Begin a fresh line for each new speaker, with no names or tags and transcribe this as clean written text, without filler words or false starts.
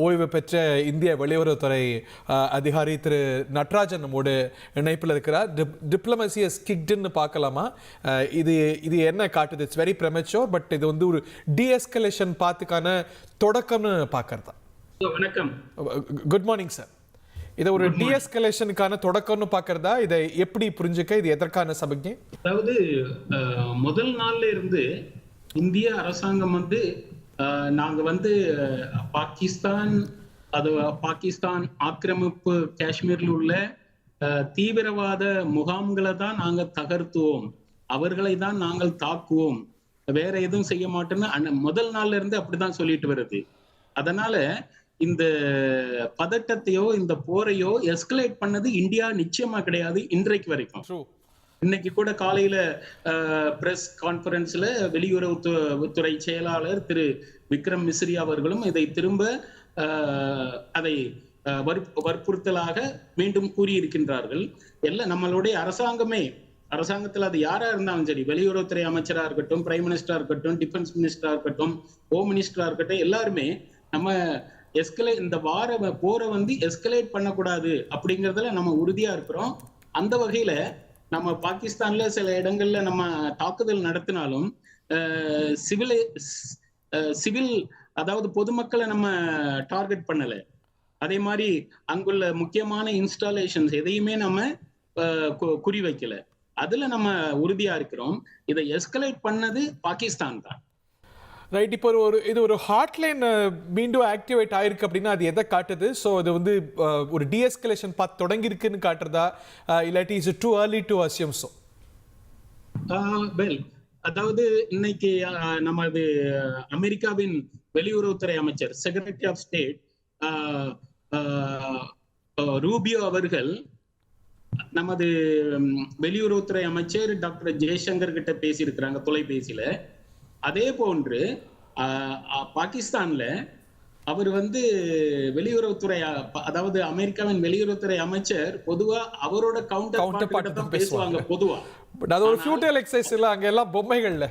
ஓய்வு பெற்ற இந்திய வெளியுறவுத்துறை அதிகாரி திரு நட்ராஜன் நம்மோடு இணைப்பில் இருக்கிறார். டிப்ளமசி இஸ் கிக்டுன்னு பார்க்கலாமா? இது இது என்ன காட்டுது? இட்ஸ் வெரி ப்ரெமச்சூர், பட் இது வந்து ஒரு டீஎஸ்கலேஷன் பாத்துக்கான தொடக்கம்னு பார்க்கறதா?
வணக்கம்.
Good morning sir. இதை ஒரு டீஎஸ்கலேஷனுக்கான தொடக்கம்னு பார்க்கறதா? இதை எப்படி புரிஞ்சுக்க? இது எதற்கான சமிக்ஞை?
அதாவது முதல் நாள்ல இருந்து இந்திய அரசாங்கம் வந்து நாங்க வந்து பாகிஸ்தான் ஆக்கிரமிப்பு காஷ்மீரில் உள்ள தீவிரவாத முகாம்களை தான் நாங்க தகர்த்துவோம், அவர்களை தான் நாங்கள் தாக்குவோம், வேற எதுவும் செய்ய மாட்டோம்னு முதல் நாள்ல இருந்து அப்படிதான் சொல்லிட்டு வருது. அதனால இந்த பதட்டத்தையோ இந்த போரையோ எஸ்கலேட் பண்ணது இந்தியா நிச்சயமா கிடையாது இன்றைக்கு வரைக்கும். இன்னைக்கு கூட காலையில பிரஸ் கான்பரன்ஸ்ல வெளியுறவுத்துறை செயலாளர் திரு விக்ரம் மிஸ்ரி அவர்களும் இதை திரும்ப அதை வற்புறுத்தலாக மீண்டும் கூறியிருக்கின்றார்கள். எல்லாம் நம்மளுடைய அரசாங்கத்தில் அது யாரா இருந்தாலும் சரி, வெளியுறவுத்துறை அமைச்சரா இருக்கட்டும், பிரைம் மினிஸ்டரா இருக்கட்டும், டிஃபென்ஸ் மினிஸ்டரா இருக்கட்டும், ஹோம் மினிஸ்டரா இருக்கட்டும், எல்லாருமே நம்ம இந்த போரை வந்து எஸ்கலேட் பண்ணக்கூடாது அப்படிங்கறதுல நம்ம உறுதியா இருக்கிறோம். அந்த வகையில நம்ம பாகிஸ்தான்ல சில இடங்கள்ல நம்ம தாக்குதல் நடத்தினாலும் சிவில் அதாவது பொதுமக்களை நம்ம டார்கெட் பண்ணல. அதே மாதிரி அங்குள்ள முக்கியமான இன்ஸ்டாலேஷன்ஸ் எதையுமே நம்ம குறி வைக்கல. அதுல நம்ம உறுதியா இருக்கிறோம். இதை எஸ்கலேட் பண்ணது பாகிஸ்தான் தான்.
ரைட். இப்போ இது ஒரு ஹாட்லைன் மீண்டும் ஆக்டிவேட் ஆயிருக்கு அப்படின்னா அது எதை காட்டுது? ஸோ இது வந்து ஒரு டீஎஸ்கலேஷன் பாத் தொடங்கி இருக்குன்னு காட்டுறதா, இல்லாட்டி is too early to assume so?
Well, அதாவது இன்னைக்கு நமது அமெரிக்காவின் வெளியுறவுத்துறை அமைச்சர், செக்ரட்டரி ஆஃப் ஸ்டேட் ரூபியோ அவர்கள் நமது வெளியுறவுத்துறை அமைச்சர் டாக்டர் ஜெய்சங்கர் கிட்ட பேசியிருக்கிறாங்க தொலைபேசியில. அதே போன்று பாகிஸ்தான்ல அவர் வந்து வெளியுறவுத்துறை, அதாவது அமெரிக்காவின் வெளியுறவுத்துறை அமைச்சர் பொதுவா அவரோட கவுண்டர் பார்ட் பேசுவாங்க பொதுவா.
அது ஒரு ஃபியூட்டல் எக்ஸர்சைஸ் இல்ல, அங்க எல்லாம் பொம்மைகள்ல.